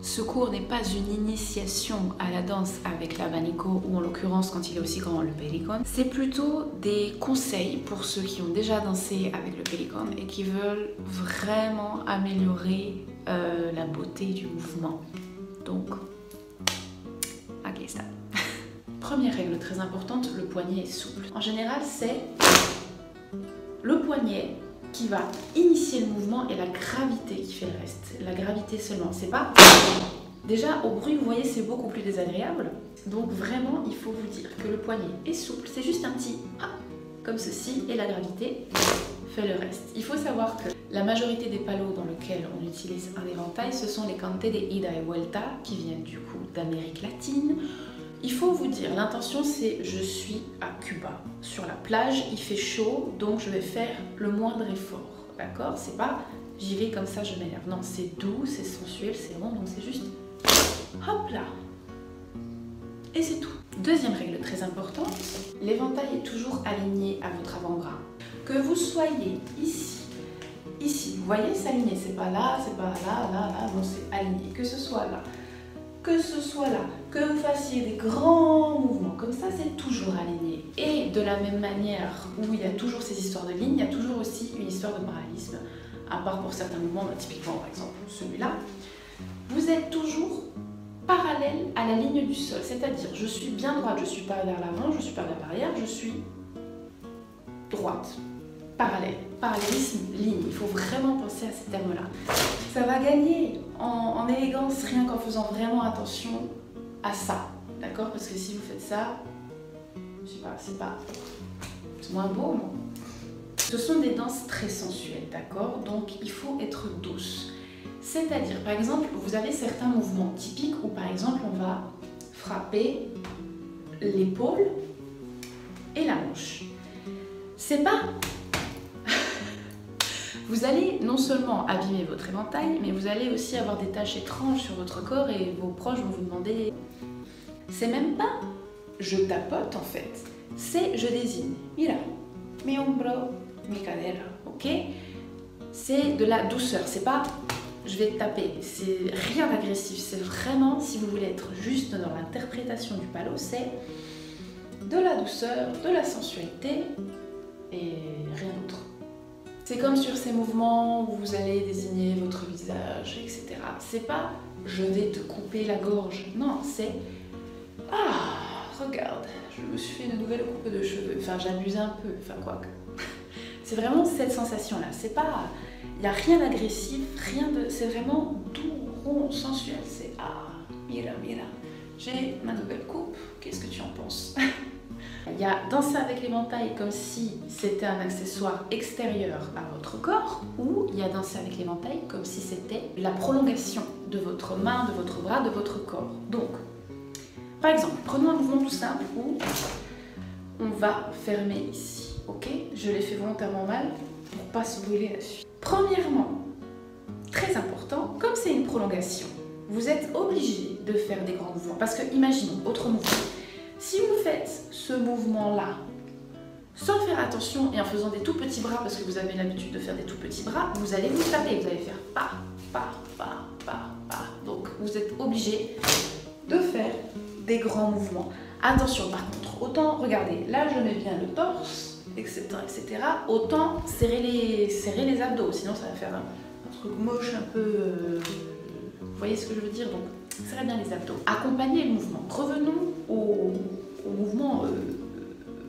Ce cours n'est pas une initiation à la danse avec l'abanico ou en l'occurrence quand il est aussi grand le péricone. C'est plutôt des conseils pour ceux qui ont déjà dansé avec le péricone et qui veulent vraiment améliorer la beauté du mouvement. Donc, aquí está. Première règle très importante, le poignet est souple. En général, c'est le poignet qui va initier le mouvement et la gravité qui fait le reste. La gravité seulement, c'est pas... Déjà, au bruit, vous voyez, c'est beaucoup plus désagréable. Donc vraiment, il faut vous dire que le poignet est souple. C'est juste un petit « ah » comme ceci et la gravité fait le reste. Il faut savoir que la majorité des palos dans lesquels on utilise un éventail, ce sont les cantes de ida et vuelta qui viennent du coup d'Amérique latine. Il faut vous dire, l'intention c'est je suis à Cuba, sur la plage, il fait chaud, donc je vais faire le moindre effort, d'accord? C'est pas j'y vais comme ça, je m'énerve. Non, c'est doux, c'est sensuel, c'est bon, donc c'est juste hop là. Et c'est tout. Deuxième règle très importante, l'éventail est toujours aligné à votre avant-bras. Que vous soyez ici, ici, vous voyez, c'est aligné, c'est pas là, non, c'est aligné, que ce soit là. Que ce soit là, que vous fassiez des grands mouvements, comme ça c'est toujours aligné. Et de la même manière où il y a toujours ces histoires de lignes, il y a toujours aussi une histoire de parallélisme, à part pour certains mouvements, typiquement par exemple celui-là. Vous êtes toujours parallèle à la ligne du sol, c'est-à-dire je suis bien droite, je ne suis pas vers l'avant, je ne suis pas vers l'arrière, je suis droite, parallèle, parallélisme, ligne. Il faut vraiment penser à ces termes-là. Ça va gagner en élégance rien qu'en faisant vraiment attention à ça, d'accord? Parce que si vous faites ça, je sais pas, c'est moins beau, non? Ce sont des danses très sensuelles, d'accord? Donc il faut être douce. C'est-à-dire, par exemple, vous avez certains mouvements typiques où par exemple on va frapper l'épaule et la hanche. C'est pas... Vous allez non seulement abîmer votre éventail, mais vous allez aussi avoir des taches étranges sur votre corps et vos proches vont vous demander... C'est même pas je tapote en fait, c'est je désigne. Mira, mi hombro, mi cadera, ok? C'est de la douceur, c'est pas je vais taper, c'est rien d'agressif, c'est vraiment, si vous voulez être juste dans l'interprétation du palo, c'est de la douceur, de la sensualité et rien d'autre. C'est comme sur ces mouvements où vous allez désigner votre visage, etc. C'est pas « je vais te couper la gorge », non, c'est « ah, regarde, je me suis fait une nouvelle coupe de cheveux », enfin j'abuse un peu, enfin quoi que. C'est vraiment cette sensation-là, c'est pas... Il n'y a rien d'agressif, rien de... C'est vraiment doux, rond, sensuel, c'est « ah, mira, mira, j'ai ma nouvelle coupe, qu'est-ce que tu en penses ?» Il y a danser avec l'éventail comme si c'était un accessoire extérieur à votre corps, ou il y a danser avec l'éventail comme si c'était la prolongation de votre main, de votre bras, de votre corps. Donc, par exemple, prenons un mouvement tout simple où on va fermer ici, ok? Je l'ai fait volontairement mal pour pas se brûler la suite. Premièrement, très important, comme c'est une prolongation, vous êtes obligé de faire des grands mouvements, parce que imaginons, autre mouvement. Si vous faites ce mouvement-là, sans faire attention et en faisant des tout petits bras, parce que vous avez l'habitude de faire des tout petits bras, vous allez vous taper, vous allez faire pas. Donc vous êtes obligé de faire des grands mouvements. Attention par contre, autant, regardez, là je mets bien le torse, etc. Autant serrer les abdos, sinon ça va faire un truc moche un peu... vous voyez ce que je veux dire? Donc serrez bien les abdos. Accompagnez le mouvement. Revenons au mouvement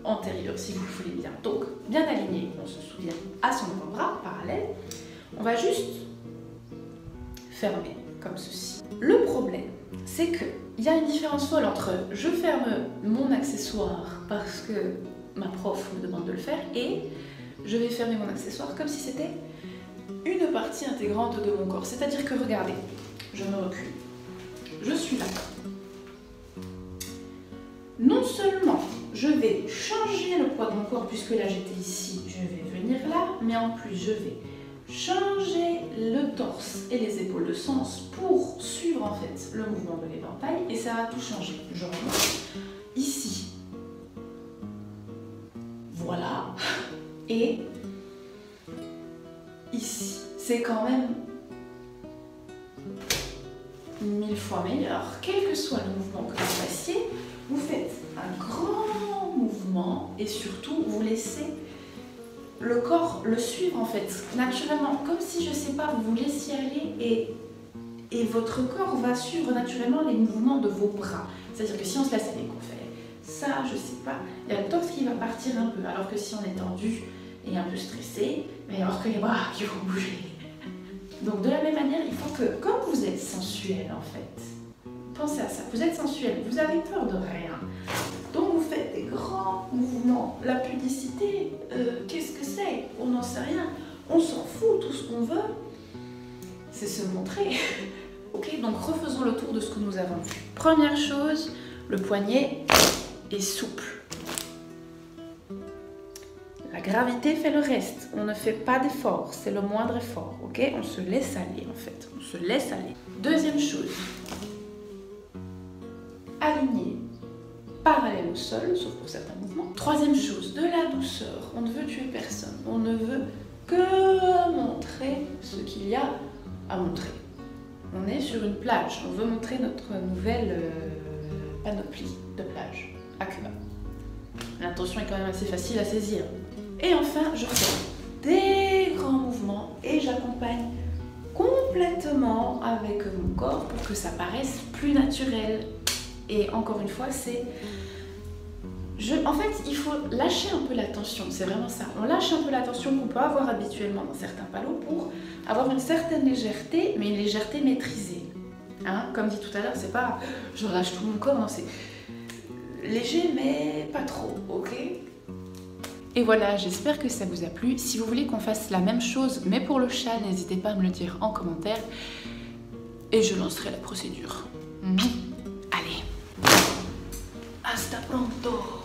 antérieur, si vous le voulez bien. Donc, bien aligné, on se souvient, à son avant-bras, parallèle. On va juste fermer, comme ceci. Le problème, c'est qu'il y a une différence folle entre je ferme mon accessoire parce que ma prof me demande de le faire et je vais fermer mon accessoire comme si c'était une partie intégrante de mon corps. C'est-à-dire que, regardez, je me recule. Je suis là. Non seulement je vais changer le poids de mon corps, puisque là j'étais ici, je vais venir là, mais en plus je vais changer le torse et les épaules de sens pour suivre en fait le mouvement de l'éventail et ça va tout changer. Je remonte ici. Voilà. Et ici. C'est quand même... 1000 fois meilleur. Quel que soit le mouvement que vous fassiez, vous faites un grand mouvement et surtout vous laissez le corps le suivre en fait, naturellement, comme si, je sais pas, vous vous laissiez aller et votre corps va suivre naturellement les mouvements de vos bras. C'est-à-dire que si on se laisse aller, qu'on fait ça, je sais pas, il y a le torse qui va partir un peu, alors que si on est tendu et un peu stressé, il va y avoir que les bras qui vont bouger. Donc de la même manière, il faut que, comme vous êtes sensuel en fait, pensez à ça, vous êtes sensuel, vous avez peur de rien. Donc vous faites des grands mouvements. La pudicité, qu'est-ce que c'est? On n'en sait rien. On s'en fout, tout ce qu'on veut, c'est se montrer. Ok, donc refaisons le tour de ce que nous avons vu. Première chose, le poignet est souple. La gravité fait le reste. On ne fait pas d'effort, c'est le moindre effort. Ok, on se laisse aller en fait. On se laisse aller. Deuxième chose, aligné. Parallèle au sol, sauf pour certains mouvements. Troisième chose, de la douceur. On ne veut tuer personne. On ne veut que montrer ce qu'il y a à montrer. On est sur une plage. On veut montrer notre nouvelle panoplie de plage à Cuba. L'intention est quand même assez facile à saisir. Et enfin, je fais des grands mouvements et j'accompagne complètement avec mon corps pour que ça paraisse plus naturel. Et encore une fois, c'est... En fait, il faut lâcher un peu la tension, c'est vraiment ça. On lâche un peu la tension qu'on peut avoir habituellement dans certains palos pour avoir une certaine légèreté, mais une légèreté maîtrisée. Hein, comme dit tout à l'heure, c'est pas je relâche tout mon corps, non, c'est léger, mais pas trop, ok? Et voilà, j'espère que ça vous a plu. Si vous voulez qu'on fasse la même chose, mais pour le chat, n'hésitez pas à me le dire en commentaire. Et je lancerai la procédure. Allez, hasta pronto!